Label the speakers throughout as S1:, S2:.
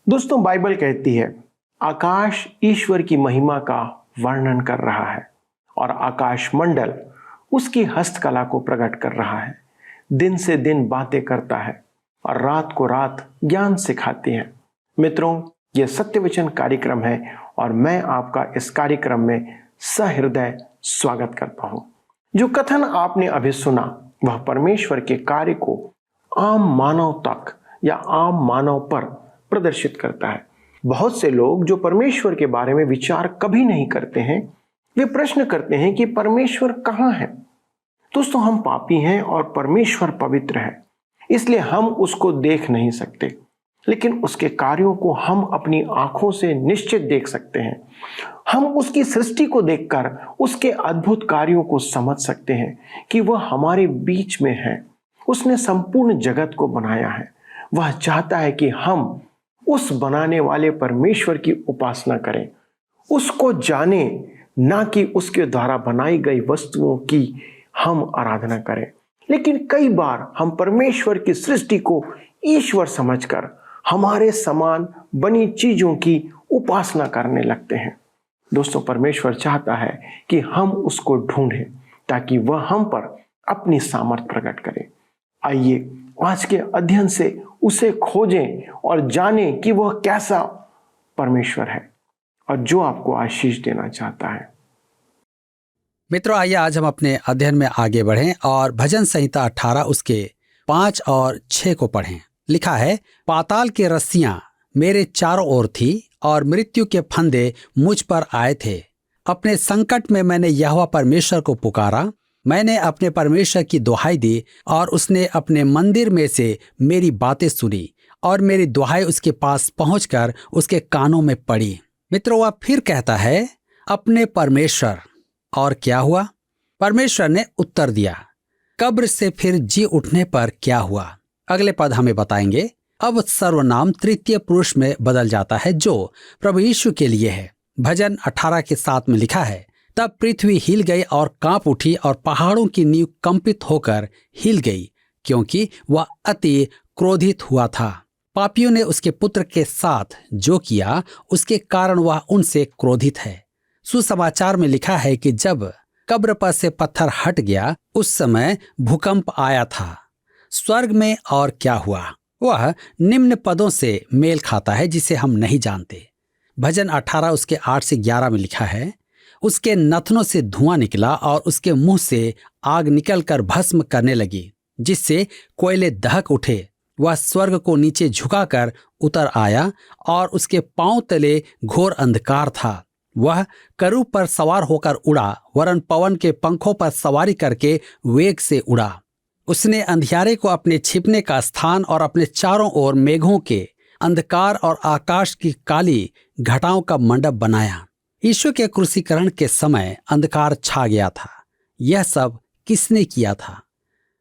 S1: दोस्तों, बाइबल कहती है आकाश ईश्वर की महिमा का वर्णन कर रहा है और आकाश मंडल उसकी हस्तकला को प्रकट कर रहा है। दिन से दिन बातें करता है और रात को रात ज्ञान सिखाती है। मित्रों, यह सत्यवचन कार्यक्रम है और मैं आपका इस कार्यक्रम में सहृदय स्वागत करता हूं। जो कथन आपने अभी सुना वह परमेश्वर के कार्य को आम मानव तक या आम मानव पर प्रदर्शित करता है। बहुत से लोग जो परमेश्वर के बारे में विचार कभी नहीं करते हैं, वे प्रश्न करते हैं कि परमेश्वर कहाँ है। दोस्तों, हम पापी हैं और परमेश्वर पवित्र है, इसलिए हम उसको देख नहीं सकते, लेकिन उसके कार्यों को हम अपनी आंखों से निश्चित देख सकते हैं। हम उसकी सृष्टि को देखकर उसके अद्भुत कार्यों को समझ सकते हैं कि वह हमारे बीच में है। उसने संपूर्ण जगत को बनाया है। वह चाहता है कि हम उस बनाने वाले परमेश्वर की उपासना करें, उसको जाने, ना कि उसके द्वारा बनाई गई वस्तुओं की हम आराधना करें। लेकिन कई बार हम परमेश्वर की सृष्टि को ईश्वर समझकर हमारे समान बनी चीजों की उपासना करने लगते हैं। दोस्तों, परमेश्वर चाहता है कि हम उसको ढूंढें ताकि वह हम पर अपनी सामर्थ प्रकट करे। आइए आज के अध्ययन से उसे खोजें और जानें कि वह कैसा परमेश्वर है और जो आपको आशीष देना चाहता है।
S2: मित्रों, आइए आज हम अपने अध्ययन में आगे बढ़ें और भजन संहिता 18 उसके 5 और 6 को पढ़ें। लिखा है, पाताल की रस्सियां मेरे चारों ओर थी और मृत्यु के फंदे मुझ पर आए थे। अपने संकट में मैंने यहोवा परमेश्वर को पुकारा। मैंने अपने परमेश्वर की दुहाई दी और उसने अपने मंदिर में से मेरी बातें सुनी और मेरी दुहाई उसके पास पहुंचकर उसके कानों में पड़ी। मित्रों, वह फिर कहता है अपने परमेश्वर। और क्या हुआ? परमेश्वर ने उत्तर दिया। कब्र से फिर जी उठने पर क्या हुआ? अगले पद हमें बताएंगे। अब सर्वनाम तृतीय पुरुष में बदल जाता है जो प्रभु यीशु के लिए है। भजन 18 के 7 में लिखा है, तब पृथ्वी हिल गई और कांप उठी और पहाड़ों की नींव कंपित होकर हिल गई, क्योंकि वह अति क्रोधित हुआ था। पापियों ने उसके पुत्र के साथ जो किया उसके कारण वह उनसे क्रोधित है। सुसमाचार में लिखा है कि जब कब्र पर से पत्थर हट गया उस समय भूकंप आया था। स्वर्ग में और क्या हुआ? वह निम्न पदों से मेल खाता है जिसे हम नहीं जानते। भजन 18 उसके 8 से 11 में लिखा है, उसके नथनों से धुआं निकला और उसके मुंह से आग निकलकर भस्म करने लगी, जिससे कोयले दहक उठे। वह स्वर्ग को नीचे झुकाकर उतर आया और उसके पांव तले घोर अंधकार था। वह करूब पर सवार होकर उड़ा, वरन पवन के पंखों पर सवारी करके वेग से उड़ा। उसने अंधियारे को अपने छिपने का स्थान और अपने चारों ओर मेघों के अंधकार और आकाश की काली घटाओं का मंडप बनाया। यीशु के क्रूसीकरण के समय अंधकार छा गया था। यह सब किसने किया था?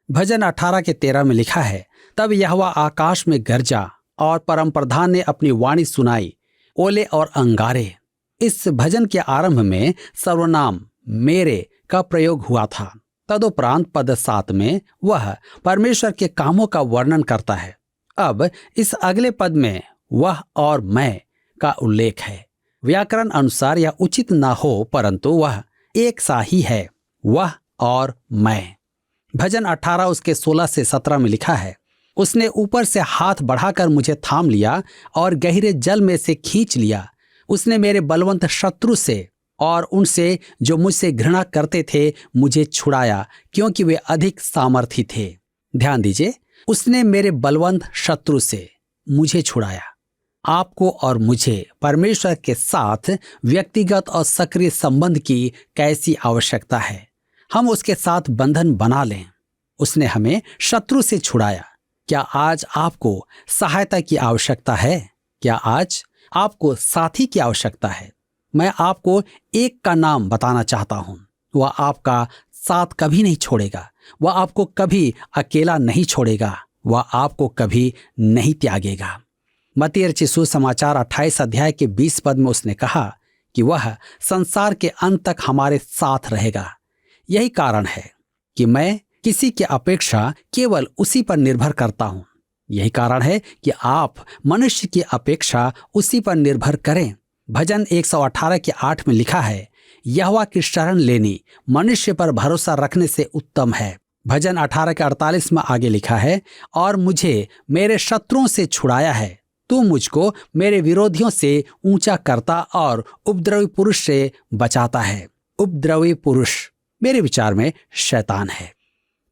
S2: भजन 18 के 13 में लिखा है, तब यहोवा आकाश में गरजा और परमप्रधान ने अपनी वाणी सुनाई, ओले और अंगारे। इस भजन के आरंभ में सर्वनाम मेरे का प्रयोग हुआ था। तदुपरांत पद 7 में वह परमेश्वर के कामों का वर्णन करता है। अब इस अगले पद में वह और मैं का उल्लेख है। व्याकरण अनुसार यह उचित ना हो, परंतु वह एक सा ही है, वह और मैं। भजन 18 उसके 16 से 17 में लिखा है, उसने ऊपर से हाथ बढ़ाकर मुझे थाम लिया और गहरे जल में से खींच लिया। उसने मेरे बलवंत शत्रु से और उनसे जो मुझसे घृणा करते थे मुझे छुड़ाया, क्योंकि वे अधिक सामर्थी थे। ध्यान दीजिए, उसने मेरे बलवंत शत्रु से मुझे छुड़ाया। आपको और मुझे परमेश्वर के साथ व्यक्तिगत और सक्रिय संबंध की कैसी आवश्यकता है। हम उसके साथ बंधन बना लें। उसने हमें शत्रु से छुड़ाया। क्या आज आपको सहायता की आवश्यकता है? क्या आज आपको साथी की आवश्यकता है? मैं आपको एक का नाम बताना चाहता हूं। वह आपका साथ कभी नहीं छोड़ेगा। वह आपको कभी अकेला नहीं छोड़ेगा। वह आपको कभी नहीं त्यागेगा। मत्ती रचित सुसमाचार 28 अध्याय के 20 पद में उसने कहा कि वह संसार के अंत तक हमारे साथ रहेगा। यही कारण है कि मैं किसी की अपेक्षा केवल उसी पर निर्भर करता हूं। यही कारण है कि आप मनुष्य की अपेक्षा उसी पर निर्भर करें। भजन 118 के 8 में लिखा है, यहोवा की शरण लेनी मनुष्य पर भरोसा रखने से उत्तम है। भजन 18 के 48 में आगे लिखा है, और मुझे मेरे शत्रुओं से छुड़ाया है, तू मुझको मेरे विरोधियों से ऊंचा करता और उपद्रवी पुरुष से बचाता है। उपद्रवी पुरुष मेरे विचार में शैतान है।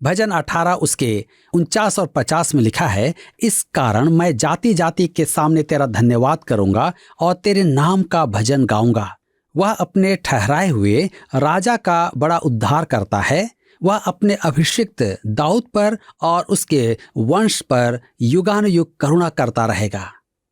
S2: भजन 18 उसके 49 और 50 में लिखा है, इस कारण मैं जाति जाति के सामने तेरा धन्यवाद करूंगा और तेरे नाम का भजन गाऊंगा। वह अपने ठहराए हुए राजा का बड़ा उद्धार करता है। वह अपने अभिषिक्त दाऊद पर और उसके वंश पर युगानुयुग करुणा करता रहेगा।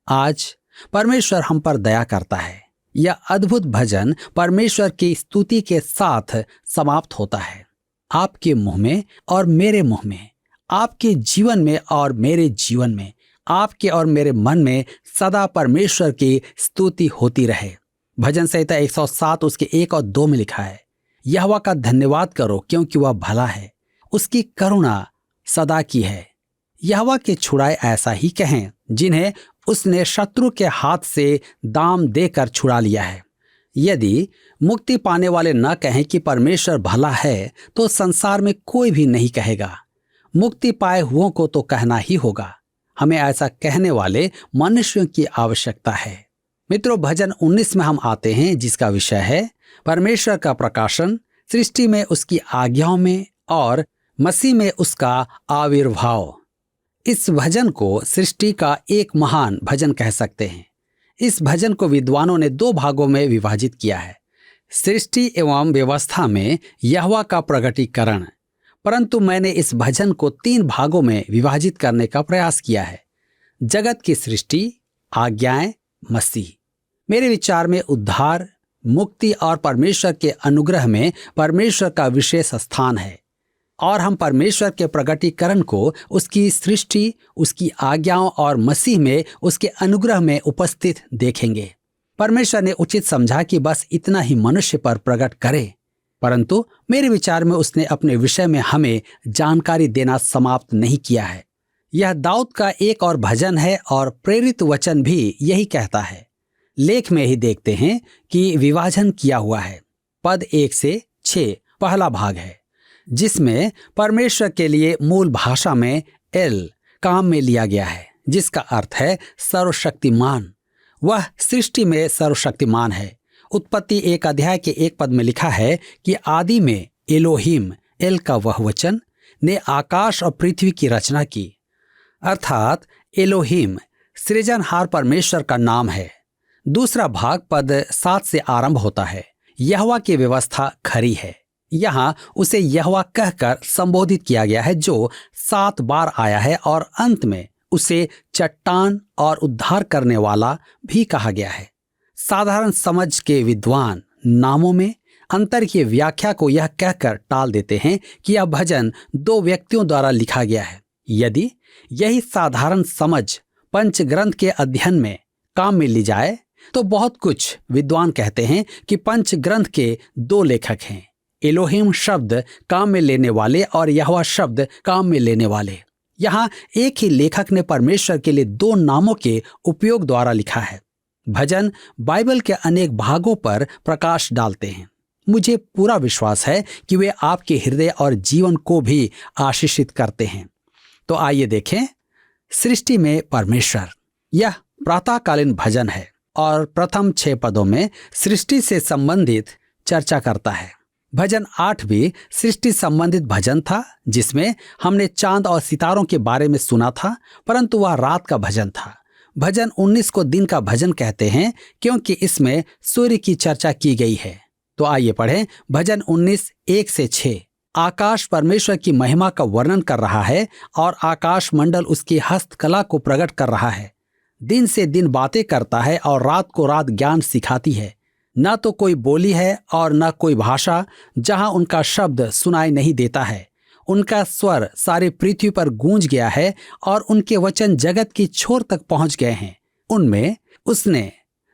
S2: आज परमेश्वर हम पर दया करता है। यह अद्भुत भजन परमेश्वर की स्तुति के साथ समाप्त होता है। आपके मुंह में और मेरे मुंह में, आपके जीवन में और मेरे जीवन में, आपके और मेरे मन में सदा परमेश्वर की स्तुति होती रहे। भजन संहिता 107 उसके 1 और 2 में लिखा है, यहोवा का धन्यवाद करो क्योंकि वह भला है, उसकी करुणा सदा की है। यहोवा के छुड़ाए ऐसा ही कहें जिन्हें उसने शत्रु के हाथ से दाम देकर छुड़ा लिया है। यदि मुक्ति पाने वाले न कहें कि परमेश्वर भला है तो संसार में कोई भी नहीं कहेगा। मुक्ति पाए हुओं को तो कहना ही होगा। हमें ऐसा कहने वाले मनुष्यों की आवश्यकता है। मित्रों, भजन 19 में हम आते हैं, जिसका विषय है परमेश्वर का प्रकाशन, सृष्टि में उसकी आज्ञाओं में और मसीह में उसका आविर्भाव। इस भजन को सृष्टि का एक महान भजन कह सकते हैं। इस भजन को विद्वानों ने 2 भागों में विभाजित किया है, सृष्टि एवं व्यवस्था में यहोवा का प्रगटीकरण। परंतु मैंने इस भजन को 3 भागों में विभाजित करने का प्रयास किया है, जगत की सृष्टि, आज्ञाएं, मसीह। मेरे विचार में उद्धार, मुक्ति और परमेश्वर के अनुग्रह में परमेश्वर का विशेष स्थान है, और हम परमेश्वर के प्रगटीकरण को उसकी सृष्टि, उसकी आज्ञाओं और मसीह में उसके अनुग्रह में उपस्थित देखेंगे। परमेश्वर ने उचित समझा कि बस इतना ही मनुष्य पर प्रकट करे, परंतु मेरे विचार में उसने अपने विषय में हमें जानकारी देना समाप्त नहीं किया है। यह दाऊद का एक और भजन है और प्रेरित वचन भी यही कहता है। लेख में ही देखते हैं कि विभाजन किया हुआ है। पद 1 से 6 पहला भाग है, जिसमें परमेश्वर के लिए मूल भाषा में एल काम में लिया गया है, जिसका अर्थ है सर्वशक्तिमान। वह सृष्टि में सर्वशक्तिमान है। उत्पत्ति 1 अध्याय के 1 पद में लिखा है कि आदि में एलोहिम, एल का वह वचन, ने आकाश और पृथ्वी की रचना की। अर्थात एलोहिम सृजनहार परमेश्वर का नाम है। दूसरा भाग पद 7 से आरंभ होता है। यहोवा की व्यवस्था खरी है। यहाँ उसे यहोवा कहकर संबोधित किया गया है, जो 7 बार आया है, और अंत में उसे चट्टान और उद्धार करने वाला भी कहा गया है। साधारण समझ के विद्वान नामों में अंतर की व्याख्या को यह कहकर टाल देते हैं कि यह भजन 2 व्यक्तियों द्वारा लिखा गया है। यदि यही साधारण समझ पंचग्रंथ के अध्ययन में काम में ली जाए तो बहुत कुछ विद्वान कहते हैं कि पंचग्रंथ के 2 लेखक हैं, एलोहिम शब्द काम में लेने वाले और यहोवा शब्द काम में लेने वाले। यहाँ एक ही लेखक ने परमेश्वर के लिए 2 नामों के उपयोग द्वारा लिखा है। भजन बाइबल के अनेक भागों पर प्रकाश डालते हैं। मुझे पूरा विश्वास है कि वे आपके हृदय और जीवन को भी आशीषित करते हैं। तो आइए देखें, सृष्टि में परमेश्वर, यह प्रातःकालीन भजन है और प्रथम 6 पदों में सृष्टि से संबंधित चर्चा करता है। भजन 8 भी सृष्टि संबंधित भजन था, जिसमें हमने चांद और सितारों के बारे में सुना था, परंतु वह रात का भजन था। भजन 19 को दिन का भजन कहते हैं क्योंकि इसमें सूर्य की चर्चा की गई है। तो आइए पढ़ें भजन 19 1 से 6। आकाश परमेश्वर की महिमा का वर्णन कर रहा है और आकाश मंडल उसकी हस्तकला को प्रकट कर रहा है। दिन से दिन बातें करता है और रात को रात ज्ञान सिखाती है। न तो कोई बोली है और न कोई भाषा जहां उनका शब्द सुनाई नहीं देता है। उनका स्वर सारी पृथ्वी पर गूंज गया है और उनके वचन जगत की छोर तक पहुंच गए हैं। उनमें उसने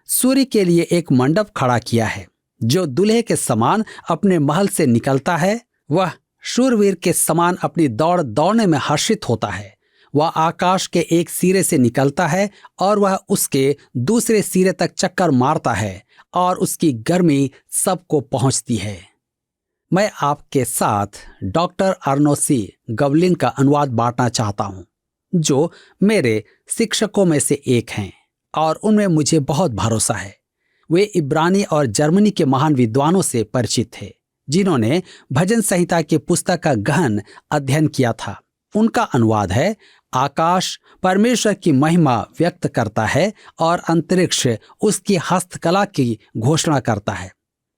S2: सूर्य के लिए एक मंडप खड़ा किया है, जो दूल्हे के समान अपने महल से निकलता है। वह शूरवीर के समान अपनी दौड़ दौड़ने में हर्षित होता है। वह आकाश के एक सिरे से निकलता है और वह उसके दूसरे सिरे तक चक्कर मारता है और उसकी गर्मी सबको पहुंचती है। मैं आपके साथ डॉक्टर अर्नोसी गवलिन का अनुवाद बांटना चाहता हूं, जो मेरे शिक्षकों में से एक हैं और उनमें मुझे बहुत भरोसा है। वे इब्रानी और जर्मनी के महान विद्वानों से परिचित थे, जिन्होंने भजन संहिता की पुस्तक का गहन अध्ययन किया था। उनका अनुवाद है, आकाश परमेश्वर की महिमा व्यक्त करता है और अंतरिक्ष उसकी हस्तकला की घोषणा करता है।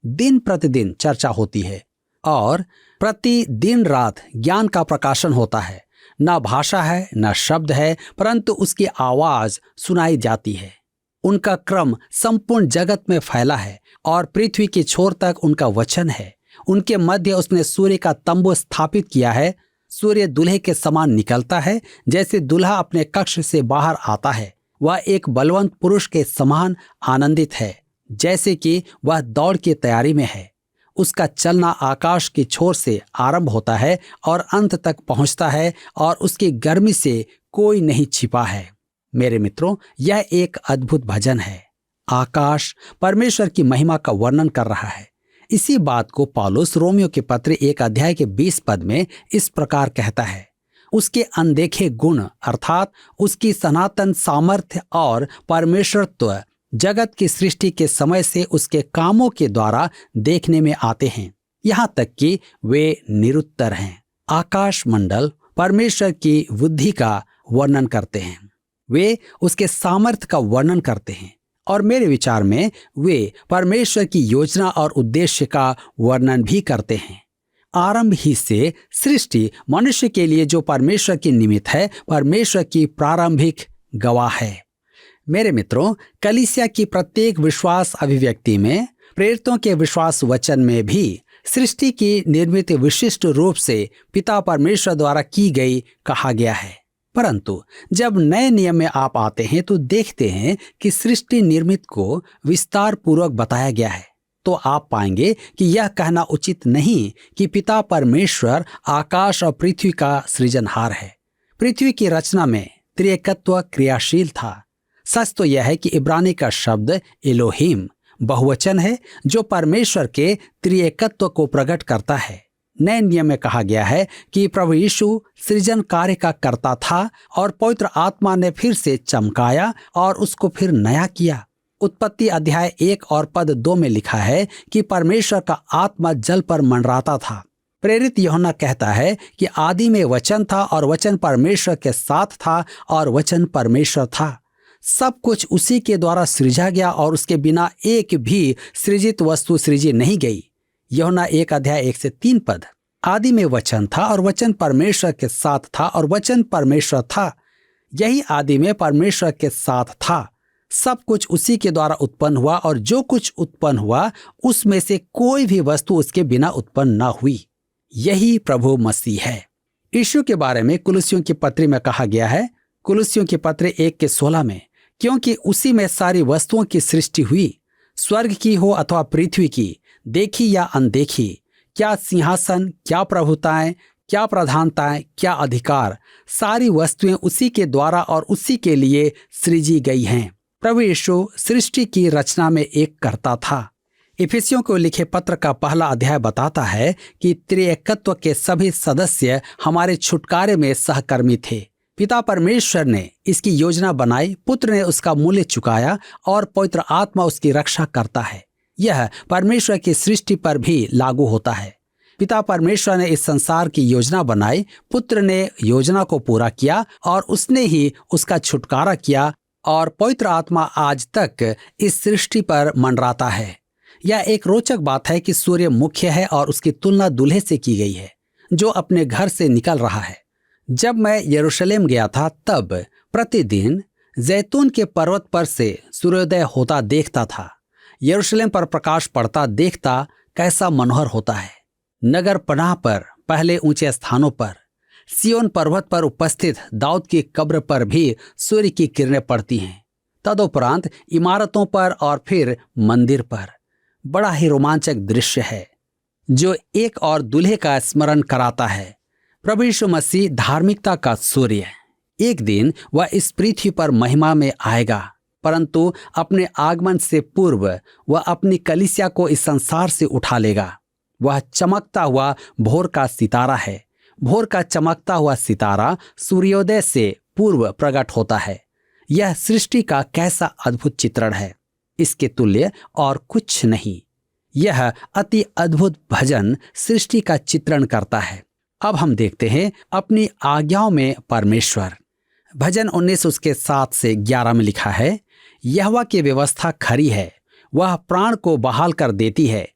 S2: दिन प्रतिदिन चर्चा होती है और प्रति दिन रात ज्ञान का प्रकाशन होता है। न भाषा है न शब्द है, परंतु उसकी आवाज सुनाई जाती है। उनका क्रम संपूर्ण जगत में फैला है और पृथ्वी की छोर तक उनका वचन है। उनके मध्य उसने सूर्य का तंबू स्थापित किया है। सूर्य दूल्हे के समान निकलता है, जैसे दूल्हा अपने कक्ष से बाहर आता है। वह एक बलवंत पुरुष के समान आनंदित है, जैसे कि वह दौड़ की तैयारी में है। उसका चलना आकाश की छोर से आरंभ होता है और अंत तक पहुंचता है और उसकी गर्मी से कोई नहीं छिपा है। मेरे मित्रों, यह एक अद्भुत भजन है। आकाश परमेश्वर की महिमा का वर्णन कर रहा है। इसी बात को पौलुस रोमियो के पत्र 1 अध्याय के 20 पद में इस प्रकार कहता है, उसके अनदेखे गुण अर्थात उसकी सनातन सामर्थ्य और परमेश्वरत्व जगत की सृष्टि के समय से उसके कामों के द्वारा देखने में आते हैं, यहाँ तक कि वे निरुत्तर हैं। आकाश मंडल परमेश्वर की बुद्धि का वर्णन करते हैं, वे उसके सामर्थ्य का वर्णन करते हैं और मेरे विचार में वे परमेश्वर की योजना और उद्देश्य का वर्णन भी करते हैं। आरंभ ही से सृष्टि मनुष्य के लिए जो परमेश्वर की निमित्त है, परमेश्वर की प्रारंभिक गवाह है। मेरे मित्रों, कलीसिया की प्रत्येक विश्वास अभिव्यक्ति में, प्रेरितों के विश्वास वचन में भी सृष्टि की निर्मित विशिष्ट रूप से पिता परमेश्वर द्वारा की गई कहा गया है। परंतु जब नए नियम में आप आते हैं तो देखते हैं कि सृष्टि निर्मित को विस्तार पूर्वक बताया गया है। तो आप पाएंगे कि यह कहना उचित नहीं कि पिता परमेश्वर आकाश और पृथ्वी का सृजनहार है। पृथ्वी की रचना में त्रिएकत्व क्रियाशील था। सच तो यह है कि इब्रानी का शब्द एलोहिम बहुवचन है, जो परमेश्वर के त्रिएकत्व को प्रकट करता है। नए नियम में कहा गया है कि प्रभु यीशु सृजन कार्य का कर्ता था और पवित्र आत्मा ने फिर से चमकाया और उसको फिर नया किया। उत्पत्ति अध्याय 1 और पद 2 में लिखा है कि परमेश्वर का आत्मा जल पर मंडराता था। प्रेरित यूहन्ना कहता है कि आदि में वचन था और वचन परमेश्वर के साथ था और वचन परमेश्वर था। सब कुछ उसी के द्वारा सृजा गया और उसके बिना एक भी सृजित वस्तु सृजी नहीं गई। यूहन्ना 1 अध्याय 1 से 3 पद। आदि में वचन था और वचन परमेश्वर के साथ था और वचन परमेश्वर था। यही आदि में परमेश्वर के साथ था। सब कुछ उसी के द्वारा उत्पन्न हुआ और जो कुछ उत्पन्न हुआ उसमें से कोई भी वस्तु उसके बिना उत्पन्न न हुई। यही प्रभु मसीह है। यीशु के बारे में कुलुस्सियों की पत्री में कहा गया है, कुलुस्सियों की पत्री 1 के 16 में, क्योंकि उसी में सारी वस्तुओं की सृष्टि हुई, स्वर्ग की हो अथवा पृथ्वी की, देखी या अनदेखी, क्या सिंहासन, क्या प्रभुताएं, क्या प्रधानताएं, क्या अधिकार, सारी वस्तुएं उसी के द्वारा और उसी के लिए सृजी गई हैं। प्रभु यीशु सृष्टि की रचना में एक कर्ता था। इफिसियों को लिखे पत्र का पहला अध्याय बताता है कि त्रिएकत्व के सभी सदस्य हमारे छुटकारे में सहकर्मी थे। पिता परमेश्वर ने इसकी योजना बनाई, पुत्र ने उसका मूल्य चुकाया और पवित्र आत्मा उसकी रक्षा करता है। यह परमेश्वर की सृष्टि पर भी लागू होता है। पिता परमेश्वर ने इस संसार की योजना बनाई, पुत्र ने योजना को पूरा किया और उसने ही उसका छुटकारा किया और पवित्र आत्मा आज तक इस सृष्टि पर मंडराता है। यह एक रोचक बात है कि सूर्य मुख्य है और उसकी तुलना दूल्हे से की गई है जो अपने घर से निकल रहा है। जब मैं यरूशलेम गया था तब प्रतिदिन जैतून के पर्वत पर से सूर्योदय होता देखता था। यरूशलेम पर प्रकाश पड़ता देखता कैसा मनोहर होता है। नगर पनाह पर, पहले ऊंचे स्थानों पर, सियोन पर्वत पर उपस्थित दाऊद की कब्र पर भी सूर्य की किरणें पड़ती हैं। तदुपरांत इमारतों पर और फिर मंदिर पर। बड़ा ही रोमांचक दृश्य है जो एक और दूल्हे का स्मरण कराता है। प्रभु यीशु मसीह धार्मिकता का सूर्य, एक दिन वह इस पृथ्वी पर महिमा में आएगा, परंतु अपने आगमन से पूर्व वह अपनी कलीसिया को इस संसार से उठा लेगा। वह चमकता हुआ भोर का सितारा है। भोर का चमकता हुआ सितारा सूर्योदय से पूर्व प्रकट होता है। यह सृष्टि का कैसा अद्भुत चित्रण है, इसके तुल्य और कुछ नहीं। यह अति अद्भुत भजन सृष्टि का चित्रण करता है। अब हम देखते हैं अपनी आज्ञाओं में परमेश्वर। भजन 19 उसके 7 से 11 में लिखा है, यहोवा की व्यवस्था खरी है, वह प्राण को बहाल कर देती है।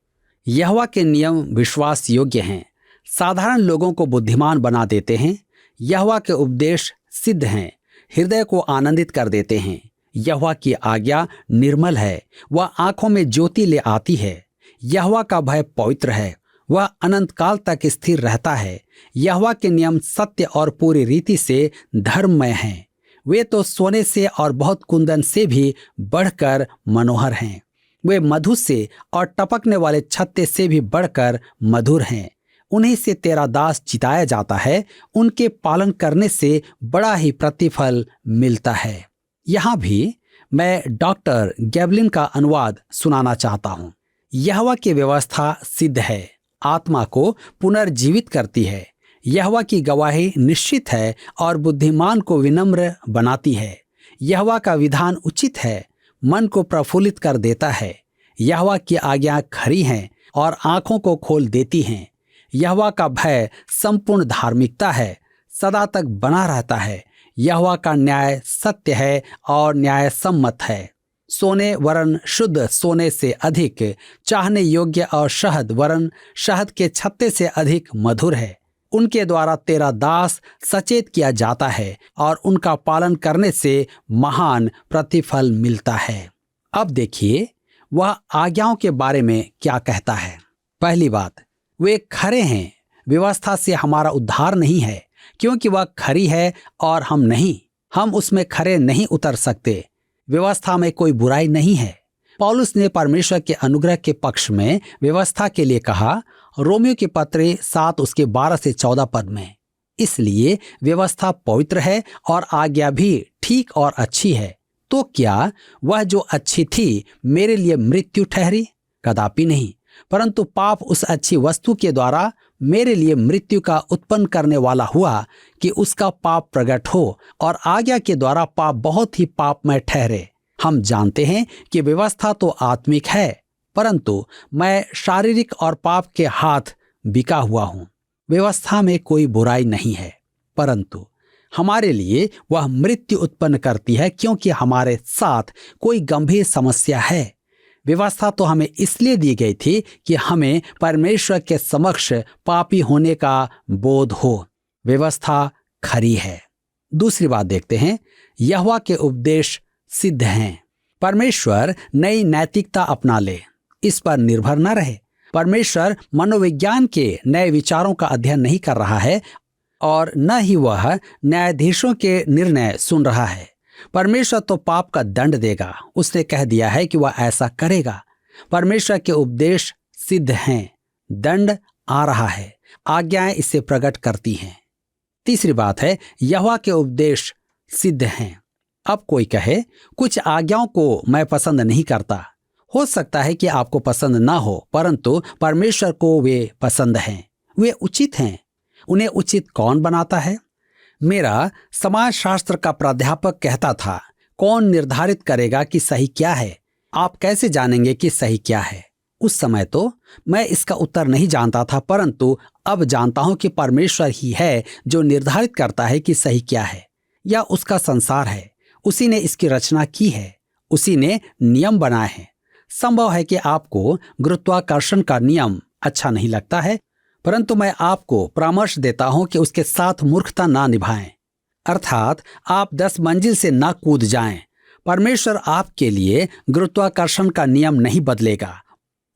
S2: यहोवा के नियम विश्वास योग्य हैं, साधारण लोगों को बुद्धिमान बना देते हैं। यहोवा के उपदेश सिद्ध हैं, हृदय को आनंदित कर देते हैं। यहोवा की आज्ञा निर्मल है, वह आंखों में ज्योति ले आती है। यहोवा का भय पवित्र है, वह अनंत काल तक स्थिर रहता है। यहोवा के नियम सत्य और पूरी रीति से धर्ममय हैं। वे तो सोने से और बहुत कुंदन से भी बढ़कर मनोहर हैं। वे मधु से और टपकने वाले छत्ते से भी बढ़कर मधुर हैं। उन्हीं से तेरा दास जिताया जाता है, उनके पालन करने से बड़ा ही प्रतिफल मिलता है। यहाँ भी मैं डॉक्टर गैबलिन का अनुवाद सुनाना चाहता हूँ। यहोवा की व्यवस्था सिद्ध है, आत्मा को पुनर्जीवित करती है। यहोवा की गवाही निश्चित है और बुद्धिमान को विनम्र बनाती है। यहोवा का विधान उचित है, मन को प्रफुल्लित कर देता है। यहोवा की आज्ञा खरी हैं और आंखों को खोल देती हैं। यहोवा का भय संपूर्ण धार्मिकता है, सदा तक बना रहता है। यहोवा का न्याय सत्य है और न्याय सम्मत है। सोने वरन शुद्ध सोने से अधिक चाहने योग्य और शहद वरन शहद के छत्ते से अधिक मधुर है। उनके द्वारा तेरा दास सचेत किया जाता है और उनका पालन करने से महान प्रतिफल मिलता है। अब देखिए वह आज्ञाओं के बारे में क्या कहता है। पहली बात, वे खरे हैं। व्यवस्था से हमारा उद्धार नहीं है, क्योंकि वह खरी है और हम नहीं। हम उसमें खरे नहीं उतर सकते। व्यवस्था में कोई बुराई नहीं है। पौलुस ने परमेश्वर के अनुग्रह के पक्ष में व्यवस्था के लिए कहा, रोमियो के पत्र 7 उसके 12 से 14 पद में, इसलिए व्यवस्था पवित्र है और आज्ञा भी ठीक और अच्छी है। तो क्या वह जो अच्छी थी मेरे लिए मृत्यु ठहरी? कदापि नहीं, परंतु पाप उस अच्छी वस्तु के द्वारा मेरे लिए मृत्यु का उत्पन्न करने वाला हुआ कि उसका पाप प्रकट हो और आज्ञा के द्वारा पाप बहुत ही पापमय ठहरे। हम जानते हैं कि व्यवस्था तो आत्मिक है, परंतु मैं शारीरिक और पाप के हाथ बिका हुआ हूँ। व्यवस्था में कोई बुराई नहीं है, परंतु हमारे लिए वह मृत्यु उत्पन्न करती है, क्योंकि हमारे साथ कोई गंभीर समस्या है। व्यवस्था तो हमें इसलिए दी गई थी कि हमें परमेश्वर के समक्ष पापी होने का बोध हो। व्यवस्था खरी है। दूसरी बात देखते हैं, यहोवा के उपदेश सिद्ध हैं। परमेश्वर नई नैतिकता अपना ले, इस पर निर्भर न रहे। परमेश्वर मनोविज्ञान के नए विचारों का अध्ययन नहीं कर रहा है और न ही वह न्यायाधीशों के निर्णय सुन रहा है। परमेश्वर तो पाप का दंड देगा, उसने कह दिया है कि वह ऐसा करेगा। परमेश्वर के उपदेश सिद्ध हैं, दंड आ रहा है, आज्ञाएं इसे प्रकट करती हैं। तीसरी बात है, यहोवा के उपदेश सिद्ध हैं। अब कोई कहे कुछ आज्ञाओं को मैं पसंद नहीं करता। हो सकता है कि आपको पसंद ना हो, परंतु परमेश्वर को वे पसंद हैं, वे उचित हैं। उन्हें उचित कौन बनाता है? मेरा समाजशास्त्र का प्राध्यापक कहता था, कौन निर्धारित करेगा कि सही क्या है? आप कैसे जानेंगे कि सही क्या है? उस समय तो मैं इसका उत्तर नहीं जानता था, परंतु अब जानता हूं कि परमेश्वर ही है जो निर्धारित करता है कि सही क्या है। यह उसका संसार है, उसी ने इसकी रचना की है, उसी ने नियम बनाए हैं। संभव है कि आपको गुरुत्वाकर्षण का नियम अच्छा नहीं लगता है, परंतु मैं आपको परामर्श देता हूं कि उसके साथ मूर्खता ना निभाएं, अर्थात आप 10 मंजिल से ना कूद जाएं। परमेश्वर आपके लिए गुरुत्वाकर्षण का नियम नहीं बदलेगा,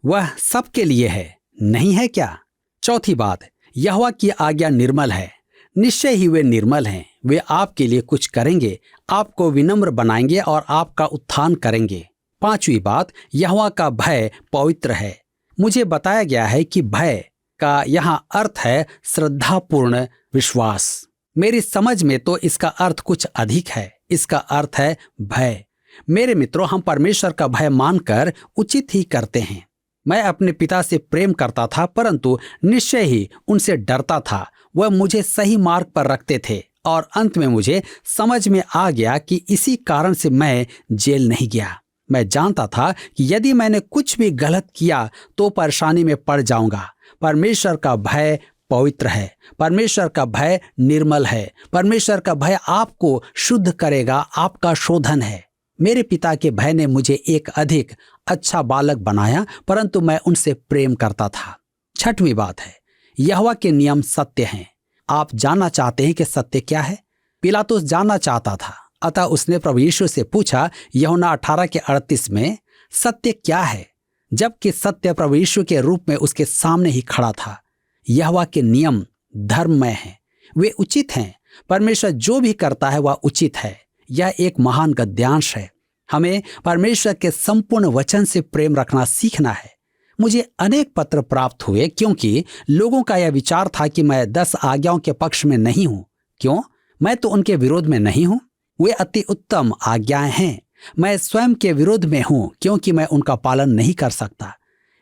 S2: वह सबके लिए है, नहीं है क्या? चौथी बात, यहोवा की आज्ञा निर्मल है। निश्चय ही वे निर्मल हैं। वे आपके लिए कुछ करेंगे, आपको विनम्र बनाएंगे और आपका उत्थान करेंगे। पांचवी बात, यहोवा का भय पवित्र है। मुझे बताया गया है कि भय का यहाँ अर्थ है श्रद्धापूर्ण विश्वास। मेरी समझ में तो इसका अर्थ कुछ अधिक है। इसका अर्थ है भय। मेरे मित्रों, हम परमेश्वर का भय मानकर उचित ही करते हैं। मैं अपने पिता से प्रेम करता था, परंतु निश्चय ही उनसे डरता था। वह मुझे सही मार्ग पर रखते थे और अंत में मुझे समझ में आ गया कि इसी कारण से मैं जेल नहीं गया। मैं जानता था कि यदि मैंने कुछ भी गलत किया तो परेशानी में पड़ जाऊंगा। परमेश्वर का भय पवित्र है। परमेश्वर का भय निर्मल है। परमेश्वर का भय आपको शुद्ध करेगा, आपका शोधन है। मेरे पिता के भय ने मुझे एक अधिक अच्छा बालक बनाया, परंतु मैं उनसे प्रेम करता था। छठवीं बात है, यहोवा के नियम सत्य हैं। आप जानना चाहते हैं कि सत्य क्या है? पिलातुस जानना चाहता था, अतः उसने प्रभु यीशु से पूछा यूहन्ना 18:38 में, सत्य क्या है? जबकि सत्य प्रभु यीशु के रूप में उसके सामने ही खड़ा था। यहोवा के नियम धर्ममय हैं, वे उचित हैं। परमेश्वर जो भी करता है वह उचित है। यह एक महान गद्यांश है। हमें परमेश्वर के संपूर्ण वचन से प्रेम रखना सीखना है। मुझे अनेक पत्र प्राप्त हुए क्योंकि लोगों का यह विचार था कि मैं 10 आज्ञाओं के पक्ष में नहीं हूं। क्यों? मैं तो उनके विरोध में नहीं हूं। वे अति उत्तम आज्ञाएं हैं। मैं स्वयं के विरोध में हूं क्योंकि मैं उनका पालन नहीं कर सकता।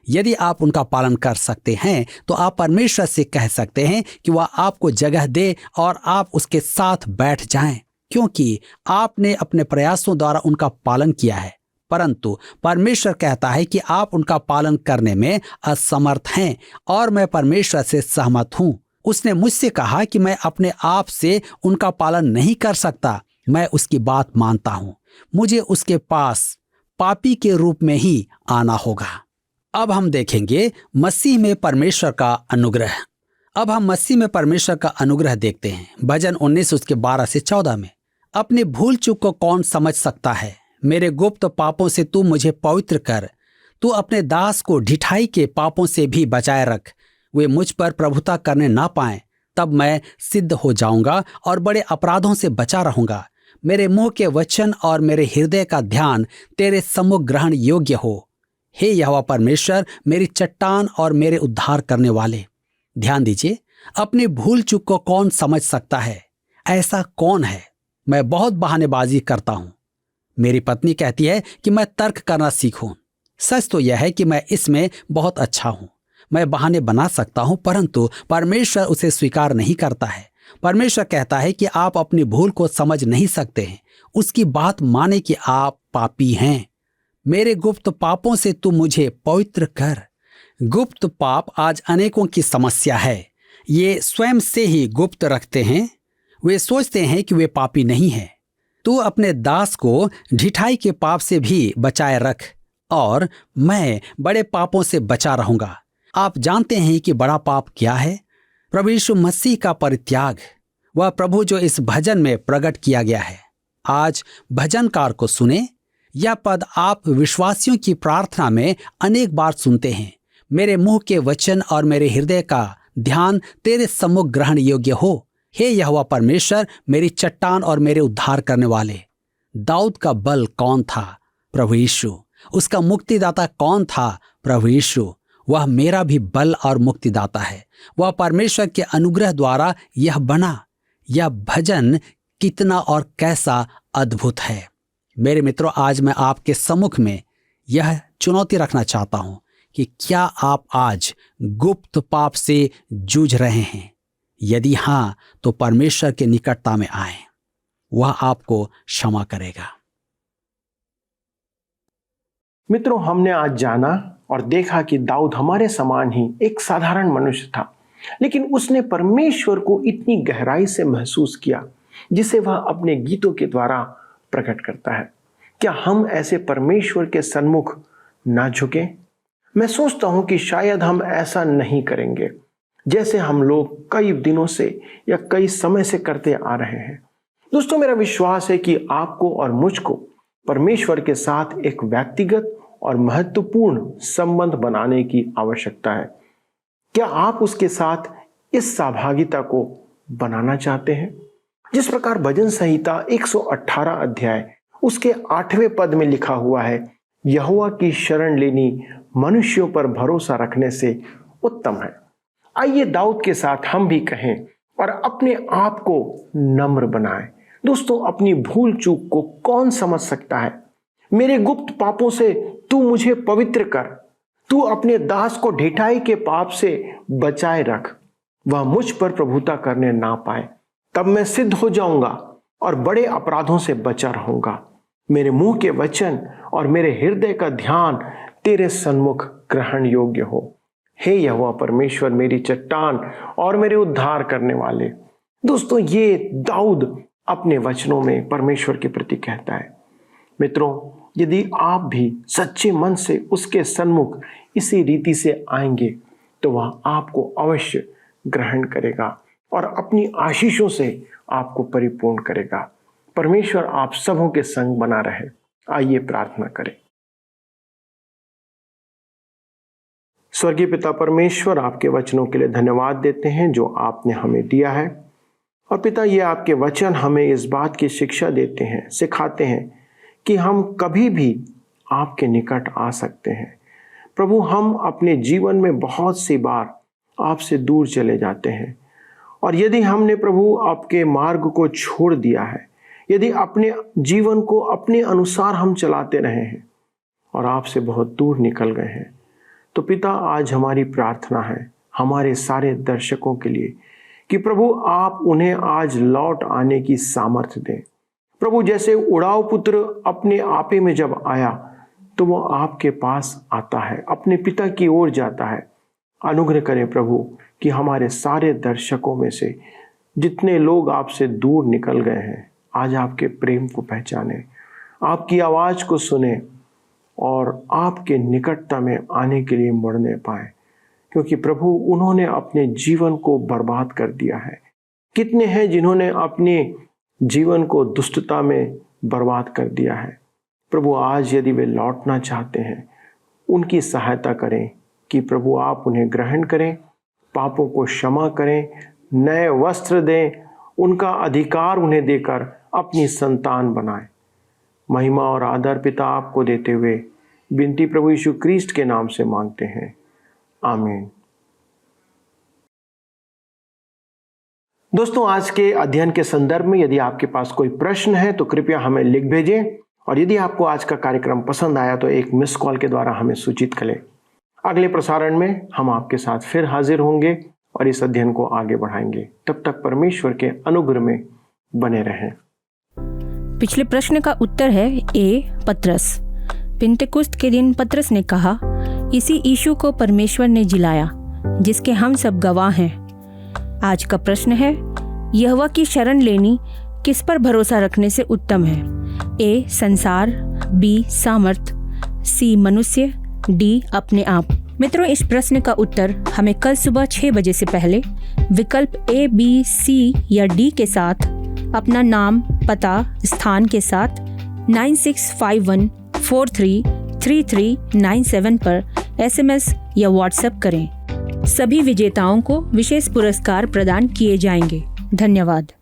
S2: यदि आप उनका पालन कर सकते हैं तो आप परमेश्वर से कह सकते हैं कि वह आपको जगह दे और आप उसके साथ बैठ जाएं, क्योंकि आपने अपने प्रयासों द्वारा उनका पालन किया है। परंतु परमेश्वर कहता है कि आप उनका पालन करने में असमर्थ हैं और मैं परमेश्वर से सहमत हूं। उसने मुझसे कहा कि मैं अपने आप से उनका पालन नहीं कर सकता। मैं उसकी बात मानता हूं। मुझे उसके पास पापी के रूप में ही आना होगा। अब हम देखेंगे मसीह में परमेश्वर का अनुग्रह। अब हम मसीह में परमेश्वर का अनुग्रह देखते हैं। भजन 19 उसके 12 से 14 में, अपनी भूल चूक को कौन समझ सकता है? मेरे गुप्त पापों से तू मुझे पवित्र कर। तू अपने दास को ढिठाई के पापों से भी बचाए रख। वे मुझ पर प्रभुता करने ना पाएं, तब मैं सिद्ध हो जाऊंगा और बड़े अपराधों से बचा रहूंगा। मेरे मुंह के वचन और मेरे हृदय का ध्यान तेरे सम्मुख ग्रहण योग्य हो। हे यहोवा परमेश्वर, मेरी चट्टान और मेरे उद्धार करने वाले। ध्यान दीजिए, अपनी भूल चूक को कौन समझ सकता है? ऐसा कौन है? मैं बहुत बहानेबाजी करता हूं। मेरी पत्नी कहती है कि मैं तर्क करना सीखूं। सच तो यह है कि मैं इसमें बहुत अच्छा हूं। मैं बहाने बना सकता हूं, परंतु परमेश्वर उसे स्वीकार नहीं करता है। परमेश्वर कहता है कि आप अपनी भूल को समझ नहीं सकते हैं। उसकी बात माने कि आप पापी हैं। मेरे गुप्त पापों से तू मुझे पवित्र कर। गुप्त पाप आज अनेकों की समस्या है। ये स्वयं से ही गुप्त रखते हैं। वे सोचते हैं कि वे पापी नहीं हैं। तू अपने दास को ढिठाई के पाप से भी बचाए रख और मैं बड़े पापों से बचा रहूंगा। आप जानते हैं कि बड़ा पाप क्या है? प्रभु यीशु मसीह का परित्याग। वह प्रभु जो इस भजन में प्रकट किया गया है। आज भजनकार को सुने। यह पद आप विश्वासियों की प्रार्थना में अनेक बार सुनते हैं। मेरे मुंह के वचन और मेरे हृदय का ध्यान तेरे सम्मुख ग्रहण योग्य हो। हे यहोवा परमेश्वर, मेरी चट्टान और मेरे उद्धार करने वाले। दाऊद का बल कौन था? प्रभु यीशु। उसका मुक्तिदाता कौन था? प्रभु यीशु। वह मेरा भी बल और मुक्तिदाता है। वह परमेश्वर के अनुग्रह द्वारा यह बना। यह भजन कितना और कैसा अद्भुत है। मेरे मित्रों, आज मैं आपके सम्मुख में यह चुनौती रखना चाहता हूं कि क्या आप आज गुप्त पाप से जूझ रहे हैं? यदि हां, तो परमेश्वर के निकटता में आएं। वह आपको क्षमा करेगा।
S1: मित्रों, हमने आज जाना और देखा कि दाऊद हमारे समान ही एक साधारण मनुष्य था, लेकिन उसने परमेश्वर को इतनी गहराई से महसूस किया जिसे वह अपने गीतों के द्वारा प्रकट करता है। क्या हम ऐसे परमेश्वर के सन्मुख ना झुकें? मैं सोचता हूं कि शायद हम ऐसा नहीं करेंगे जैसे हम लोग कई दिनों से या कई समय से करते आ रहे हैं। दोस्तों, मेरा विश्वास है कि आपको और मुझको परमेश्वर के साथ एक व्यक्तिगत और महत्वपूर्ण संबंध बनाने की आवश्यकता है। क्या आप उसके साथ इस सहभागिता को बनाना चाहते हैं? जिस प्रकार भजन संहिता 118 अध्याय उसके 8वें पद में लिखा हुआ है, यहोवा की शरण लेनी मनुष्यों पर भरोसा रखने से उत्तम है। आइए दाऊद के साथ हम भी कहें और अपने आप को नम्र बनाएं। दोस्तों, अपनी भूल चूक को कौन समझ सकता है? मेरे गुप्त पापों से तू मुझे पवित्र कर। तू अपने दास को ढिठाई के पाप से बचाए रख, वह मुझ पर प्रभुता करने ना पाए। तब मैं सिद्ध हो जाऊंगा और बड़े अपराधों से बचा रहूंगा। मेरे मुंह के वचन और मेरे हृदय का ध्यान तेरे सन्मुख ग्रहण योग्य हो। हे यहोवा परमेश्वर, मेरी चट्टान और मेरे उद्धार करने वाले। दोस्तों, ये दाऊद अपने वचनों में परमेश्वर के प्रति कहता है। मित्रों, यदि आप भी सच्चे मन से उसके सन्मुख इसी रीति से आएंगे तो वह आपको अवश्य ग्रहण करेगा और अपनी आशीषों से आपको परिपूर्ण करेगा। परमेश्वर आप सबों के संग बना रहे। आइए प्रार्थना करें। स्वर्गीय पिता परमेश्वर, आपके वचनों के लिए धन्यवाद देते हैं जो आपने हमें दिया है। और पिता, ये आपके वचन हमें इस बात की शिक्षा देते हैं, सिखाते हैं कि हम कभी भी आपके निकट आ सकते हैं। प्रभु, हम अपने जीवन में बहुत सी बार आपसे दूर चले जाते हैं, और यदि हमने प्रभु आपके मार्ग को छोड़ दिया है, यदि अपने जीवन को अपने अनुसार हम चलाते रहे हैं और आपसे बहुत दूर निकल गए हैं, तो पिता, आज हमारी प्रार्थना है हमारे सारे दर्शकों के लिए कि प्रभु आप उन्हें आज लौट आने की सामर्थ्य दें। प्रभु, जैसे उड़ाऊ पुत्र अपने आपे में जब आया तो वो आपके पास आता है, अपने पिता की ओर जाता है। अनुग्रह करें प्रभु कि हमारे सारे दर्शकों में से जितने लोग आपसे दूर निकल गए हैं, आज आपके प्रेम को पहचाने, आपकी आवाज को सुने और आपके निकटता में आने के लिए मुड़ने पाए। क्योंकि प्रभु, उन्होंने अपने जीवन को बर्बाद कर दिया है। कितने हैं जिन्होंने अपने जीवन को दुष्टता में बर्बाद कर दिया है। प्रभु, आज यदि वे लौटना चाहते हैं, उनकी सहायता करें कि प्रभु आप उन्हें ग्रहण करें, पापों को क्षमा करें, नए वस्त्र दें, उनका अधिकार उन्हें देकर अपनी संतान बनाएं। महिमा और आदर पिता आपको देते हुए विनती प्रभु यीशु क्रिस्ट के नाम से मांगते हैं, आमीन। दोस्तों, आज के अध्ययन के संदर्भ में यदि आपके पास कोई प्रश्न है तो कृपया हमें लिख भेजें, और यदि आपको आज का कार्यक्रम पसंद आया तो एक मिस कॉल के द्वारा हमें सूचित करें। अगले प्रसारण में हम आपके साथ फिर हाजिर होंगे और इस अध्ययन को आगे बढ़ाएंगे। तब तक परमेश्वर के अनुग्रह में बने रहें।
S3: पिछले प्रश्न का उत्तर है ए, पतरस। पिंतेकुस्त के दिन पतरस ने कहा, इसी यीशु को परमेश्वर ने जिलाया जिसके हम सब गवाह हैं। आज का प्रश्न है, यहोवा की शरण लेनी किस पर भरोसा रखने से उत्तम है? ए, संसार, बी, सामर्थ, सी, मनुष्य, डी, अपने आप। मित्रों, इस प्रश्न का उत्तर हमें कल सुबह 6 बजे से पहले विकल्प ए, बी, सी या डी के साथ अपना नाम, पता, स्थान के साथ 9651433397 पर SMS या WhatsApp करें। सभी विजेताओं को विशेष पुरस्कार प्रदान किए जाएंगे। धन्यवाद।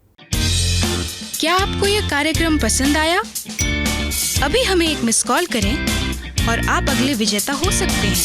S4: क्या आपको यह कार्यक्रम पसंद आया? अभी हमें एक मिस कॉल करें और आप अगले विजेता हो सकते हैं।